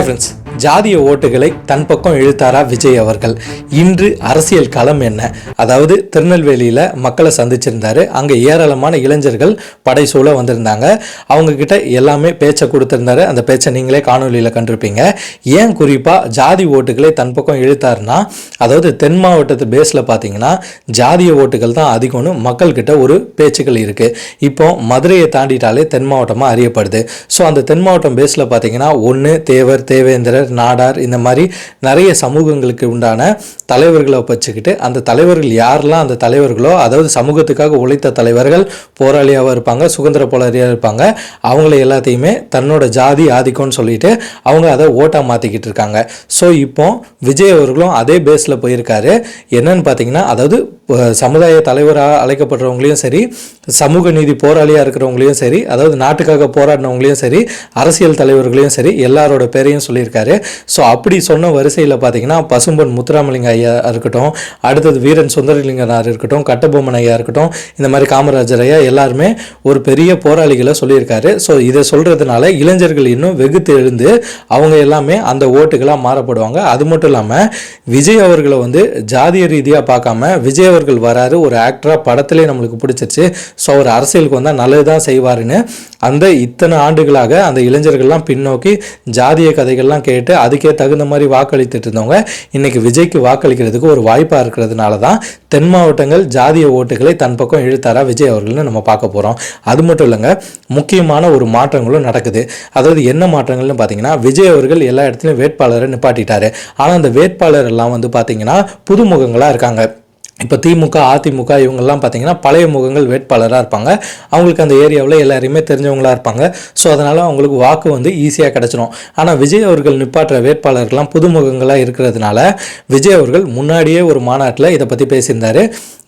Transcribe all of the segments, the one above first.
Hi friends, ஜாதிய ஓட்டுகளை தன் பக்கம் இழுத்தாரா விஜய் அவர்கள்? இன்று அரசியல் களம் என்ன? அதாவது திருநெல்வேலியில் மக்களை சந்திச்சிருந்தாரு. அங்கே ஏராளமான இளைஞர்கள் படைசூழ வந்திருந்தாங்க. அவங்க கிட்ட எல்லாமே பேச்சை கொடுத்துருந்தாரு. அந்த பேச்சை நீங்களே காணொலியில் கண்டிருப்பீங்க. ஏன் குறிப்பாக ஜாதி ஓட்டுகளை தன் பக்கம் இழுத்தாருன்னா, அதாவது தென் மாவட்டத்து பேஸில் பார்த்தீங்கன்னா ஜாதிய ஓட்டுகள் தான் அதிகம்னு மக்கள்கிட்ட ஒரு பேச்சுக்கள் இருக்குது. இப்போ மதுரையை தாண்டிட்டாலே தென் மாவட்டமாக அறியப்படுது. ஸோ அந்த தென் மாவட்டம் பேஸில் பார்த்தீங்கன்னா ஒன்று தேவர், தேவேந்திரர், நாடார், இந்த மாதிரி நிறைய சமூகங்களுக்கு உண்டான தலைவர்களை வச்சுக்கிட்டு அந்த தலைவர்கள் யாரெல்லாம் அந்த தலைவர்களோ, அதாவது சமூகத்துக்காக உழைத்த தலைவர்கள், போராளியாக இருப்பாங்க, சுதந்திர போராளியாக இருப்பாங்க, அவங்கள எல்லாத்தையுமே தன்னோட ஜாதி ஆதிக்கம்னு சொல்லிட்டு அவங்க அதை ஓட்டாக மாற்றிக்கிட்டு இருக்காங்க. ஸோ இப்போ விஜய் அவர்களும் அதே பேஸில் போயிருக்காரு. என்னன்னு பார்த்தீங்கன்னா, அதாவது சமுதாய தலைவராக அழைக்கப்படுறவங்களையும் சரி, சமூக நீதி போராளியாக இருக்கிறவங்களையும் சரி, அதாவது நாட்டுக்காக போராடினவங்களையும் சரி, அரசியல் தலைவர்களையும் சரி, எல்லாரோட பேரையும் சொல்லியிருக்காரு. ஸோ அப்படி சொன்ன வரிசையில் பார்த்தீங்கன்னா பசும்பொன் முத்துராமலிங்க ஐயா இருக்கட்டும், அடுத்தது வீரன் சுந்தரலிங்கனார் இருக்கட்டும், கட்டபொம்மன் ஐயா இருக்கட்டும், இந்த மாதிரி காமராஜர் ஐயா எல்லாருமே ஒரு பெரிய போராளிகளை சொல்லியிருக்காரு. ஸோ இதை சொல்கிறதுனால இளைஞர்கள் இன்னும் வெகுத்து எழுந்து அவங்க எல்லாமே அந்த ஓட்டுகளாக மாறப்படுவாங்க. அது மட்டும் இல்லாமல் விஜய் அவர்களை ஜாதிய ரீதியாக பார்க்காம விஜய் அவர்கள் வராரு, ஒரு ஆக்டராக படத்திலே நம்மளுக்கு பிடிச்சிருச்சு, ஸோ அவர் அரசியலுக்கு வந்தால் நல்லது தான் செய்வாருன்னு அந்த இத்தனை ஆண்டுகளாக அந்த இளைஞர்கள்லாம் பின்னோக்கி ஜாதிய கதைகள்லாம் கேட்டு அதுக்கே தகுந்த மாதிரி வாக்களித்துட்டு இருந்தவங்க இன்னைக்கு விஜய்க்கு வாக்களிக்கிறதுக்கு ஒரு வாய்ப்பாக இருக்கிறதுனால தான் தென் மாவட்டங்கள் ஜாதிய ஓட்டுகளை தன் பக்கம் இழுத்தாரா விஜய் அவர்கள்னு நம்ம பார்க்க போகிறோம். அது மட்டும் இல்லைங்க, முக்கியமான ஒரு மாற்றங்களும் நடக்குது. அதாவது என்ன மாற்றங்கள்னு பார்த்தீங்கன்னா, விஜய் அவர்கள் எல்லா இடத்துலையும் வேட்பாளரை நிப்பாட்டிட்டாரு. ஆனால் அந்த வேட்பாளர் எல்லாம் பார்த்தீங்கன்னா புதுமுகங்களாக இருக்காங்க. இப்போ திமுக, அதிமுக இவங்கெல்லாம் பார்த்தீங்கன்னா பழைய முகங்கள் வேட்பாளராக இருப்பாங்க. அவங்களுக்கு அந்த ஏரியாவில் எல்லாருமே தெரிஞ்சவங்களாக இருப்பாங்க. ஸோ அதனால் அவங்களுக்கு வாக்கு ஈஸியாக கிடச்சிடும். ஆனால் விஜய் அவர்கள் நிப்பாட்டுற வேட்பாளர்கள்லாம் புதுமுகங்களாக இருக்கிறதுனால விஜய் அவர்கள் முன்னாடியே ஒரு மாநாட்டில் இதை பற்றி பேசியிருந்தார்.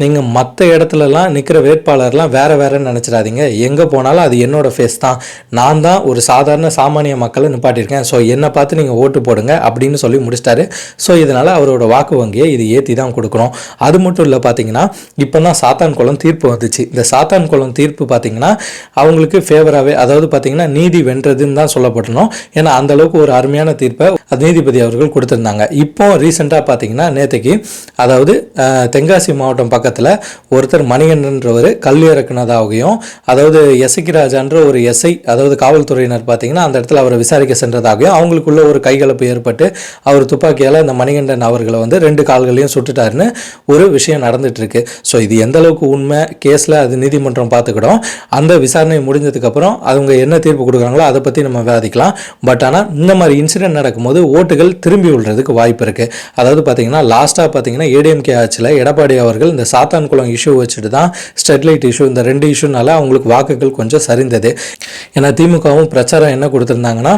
நீங்கள் மற்ற இடத்துலலாம் நிற்கிற வேட்பாளர்லாம் வேறுன்னு நினச்சிடாதீங்க. எங்கே போனாலும் அது என்னோடய ஃபேஸ் தான். நான் தான் ஒரு சாதாரண சாமானிய மக்களை நிப்பாட்டியிருக்கேன். ஸோ என்னை பார்த்து நீங்கள் ஓட்டு போடுங்க அப்படின்னு சொல்லி முடிச்சிட்டாரு. ஸோ இதனால் அவரோட வாக்கு வங்கியை இது ஏற்றி தான் கொடுக்கணும். அது மட்டும் இல்லை, பார்த்தீங்கன்னா இப்போ தான் சாத்தான்குளம் தீர்ப்பு வந்துச்சு. இந்த சாத்தான்குளம் தீர்ப்பு பார்த்தீங்கன்னா அவங்களுக்கு ஃபேவராகவே, அதாவது பார்த்தீங்கன்னா நீதி வென்றதுன்னு தான் சொல்லப்பட்டணும். ஏன்னா அந்த அளவுக்கு ஒரு அருமையான தீர்ப்பை நீதிபதி அவர்கள் கொடுத்துருந்தாங்க. இப்போ ரீசெண்டாக பார்த்தீங்கன்னா நேற்றுக்கு, அதாவது தென்காசி மாவட்டம் பக்கத்தில் ஒருத்தர் மணிகண்டன்றவர் கல் இறக்குனதாகவும், அதாவது எஸ்ஐக்கு ராஜான்ற ஒரு எஸ்ஐ, அதாவது காவல்துறையினர் பார்த்தீங்கன்னா அந்த இடத்துல அவரை விசாரிக்க சென்றதாகவும், அவங்களுக்குள்ள ஒரு கைகலப்பு ஏற்பட்டு அவர் துப்பாக்கியால் அந்த மணிகண்டன் அவர்களை 2 கால்களையும் சுட்டுட்டாருன்னு ஒரு விஷயம் நடந்துட்டு இருக்கு. ஸோ இது எந்த அளவுக்கு உண்மை, கேஸில் அது நீதிமன்றம் பார்த்துக்கிடும். அந்த விசாரணை முடிஞ்சதுக்கப்புறம் அவங்க என்ன தீர்ப்பு கொடுக்குறாங்களோ அதை பற்றி நம்ம விவாதிக்கலாம். பட் ஆனால் இந்த மாதிரி இன்சிடென்ட் நடக்கும்போது ஓட்டுகள் திரும்பி விழுறதுக்கு வாய்ப்பு இருக்குது. அதாவது பார்த்தீங்கன்னா லாஸ்ட்டாக பார்த்தீங்கன்னா ஏடிஎம்கே ஆட்சியில் எடப்பாடி அவர்கள் இந்த சாத்தான்குளம் இஷ்யூ வச்சுட்டு தான், ஸ்டெர்லைட் இஷ்யூ, இந்த 2 இஷ்யூனால அவங்களுக்கு வாக்குகள் கொஞ்சம் சரிந்தது. ஏன்னா திமுகவும் பிரச்சாரம் என்ன கொடுத்துருந்தாங்கன்னா,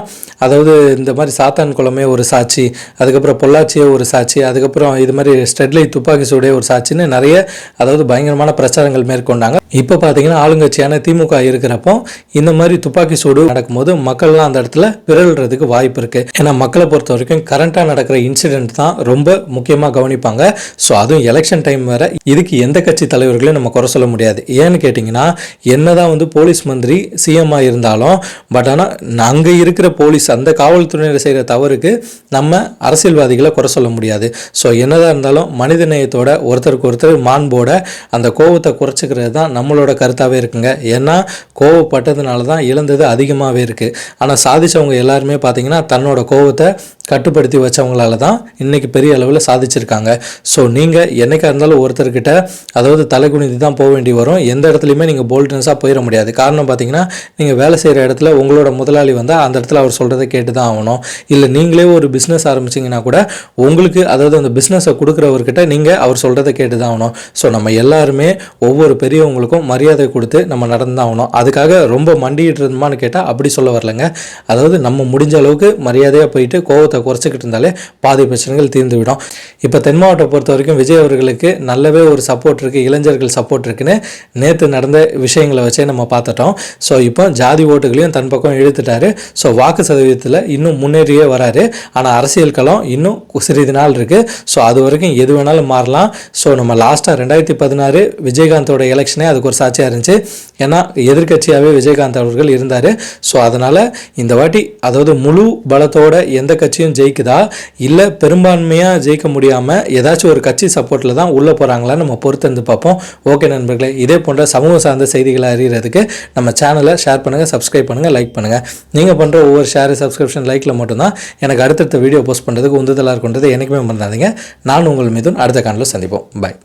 அதாவது இந்த மாதிரி சாத்தான்குளமே ஒரு சாட்சி, அதுக்கப்புறம் பொள்ளாச்சியே ஒரு சாட்சி, அதுக்கப்புறம் இது மாதிரி ஸ்டெர்லைட் துப்பாக்கி சூடே ஒரு சாட்சின்னு நிறைய, அதாவது பயங்கரமான பிரச்சாரங்கள் மேற்கொண்டாங்க. இப்போ பார்த்தீங்கன்னா ஆளுங்கட்சியான திமுக இருக்கிறப்போ இந்த மாதிரி துப்பாக்கி சூடு நடக்கும்போது மக்கள்லாம் அந்த இடத்துல பிறல்றதுக்கு வாய்ப்பு இருக்குது. ஏன்னா மக்களை பொறுத்த வரைக்கும் கரண்ட்டாக நடக்கிற இன்சிடென்ட் தான் ரொம்ப முக்கியமாக கவனிப்பாங்க. ஸோ அதுவும் எலெக்ஷன் டைம் வேறு. இதுக்கு எந்த கட்சி தலைவர்களையும் நம்ம குறை சொல்ல முடியாது. ஏன்னு கேட்டிங்கன்னா, என்னதான் போலீஸ் மந்திரி சிஎம்மாக இருந்தாலும், பட் ஆனால் அங்கே இருக்கிற போலீஸ், அந்த காவல்துறையினர் செய்கிற தவறுக்கு நம்ம அரசியல்வாதிகளை குறை சொல்ல முடியாது. ஸோ என்னதான் இருந்தாலும் மனிதநேயத்தோட ஒருத்தருக்கு ஒருத்தர் மாண்போட அந்த கோவத்தை குறைச்சிக்கிறது தான் நம்மளோட கருத்தாகவே இருக்குங்க. ஏன்னா கோவப்பட்டதுனால தான் இழந்தது அதிகமாகவே இருக்குது. ஆனால் சாதிச்சவங்க எல்லாருமே பார்த்தீங்கன்னா தன்னோட கோவத்தை கட்டுப்படுத்தி வச்சவங்களால தான் இன்றைக்கி பெரிய அளவில் சாதிச்சிருக்காங்க. ஸோ நீங்கள் என்றைக்காக இருந்தாலும் ஒருத்தர்கிட்ட, அதாவது தலைகுனிந்து தான் போக வேண்டி வரும். எந்த இடத்துலையுமே நீங்கள் போல்ட்னஸாக போயிட முடியாது. காரணம் பார்த்தீங்கன்னா, நீங்கள் வேலை செய்கிற இடத்துல உங்களோட முதலாளி வந்தால் அந்த இடத்துல அவர் சொல்கிறத கேட்டு தான் ஆகணும். இல்லை நீங்களே ஒரு பிஸ்னஸ் ஆரம்பிச்சிங்கன்னா கூட உங்களுக்கு, அதாவது அந்த பிஸ்னஸை கொடுக்குறவர்கிட்ட நீங்கள் அவர் சொல்கிறத கேட்டு தான் ஆகணும். ஸோ நம்ம எல்லாருமே ஒவ்வொரு பெரியவங்களுக்கும் மரியாதை கொடுத்து நம்ம நடந்து தான் ஆகணும். அதுக்காக ரொம்ப மண்டிட்டு இருந்தோமான்னு கேட்டால் அப்படி சொல்ல வரலைங்க. அதாவது நம்ம முடிஞ்ச அளவுக்கு மரியாதையாக போயிட்டு கோவத்தை விகிதத்தை குறைச்சிக்கிட்டு இருந்தாலே பாதி பிரச்சனைகள் தீர்ந்துவிடும். இப்போ தென் மாவட்டம் பொறுத்த வரைக்கும் விஜய் அவர்களுக்கு நல்லாவே ஒரு சப்போர்ட் இருக்குது, இளைஞர்கள் சப்போர்ட் இருக்குன்னு நேற்று நடந்த விஷயங்களை வச்சே நம்ம பார்த்துட்டோம். ஸோ இப்போ ஜாதி ஓட்டுகளையும் தன் பக்கம் இழுத்துட்டாரு. ஸோ வாக்கு சதவீதத்தில் இன்னும் முன்னேறியே வராரு. ஆனால் அரசியல் களம் இன்னும் சிறிது நாள் இருக்குது. ஸோ அது வரைக்கும் எது வேணாலும் மாறலாம். ஸோ நம்ம லாஸ்ட்டாக 2016 விஜயகாந்தோட எலெக்ஷனே அதுக்கு ஒரு சாட்சியாக இருந்துச்சு. ஏன்னா எதிர்கட்சியாகவே விஜயகாந்த் அவர்கள் இருந்தார். ஸோ அதனால் இந்த வாட்டி அதாவது முழு பலத்தோட எந்த கட்சியும் ஜெயிக்குதா இல்லை பெரும்பான்மையாக ஜெயிக்க முடியாமல் ஏதாச்சும் ஒரு கட்சி சப்போர்ட்டில் தான் உள்ளே போகிறாங்களான்னு நம்ம பொறுத்திருந்து பார்ப்போம். ஓகே நண்பர்களே, இதே போன்ற சமூக சார்ந்த செய்திகளை அறிகிறதுக்கு நம்ம சேனலை ஷேர் பண்ணுங்கள், சப்ஸ்கிரைப் பண்ணுங்கள், லைக் பண்ணுங்கள். நீங்கள் பண்ணுற ஒவ்வொரு ஷேர், சப்ஸ்கிரிப்ஷன், லைக்கில் மட்டும்தான் எனக்கு அடுத்தடுத்த வீடியோ போஸ்ட் பண்ணுறதுக்கு உந்துதலாக இருக்கின்றது. என்றைக்குமே மறந்துடாதீங்க. நான் உங்கள் மீதும் அடுத்த காணொளியில் சந்திப்போம். பாய்.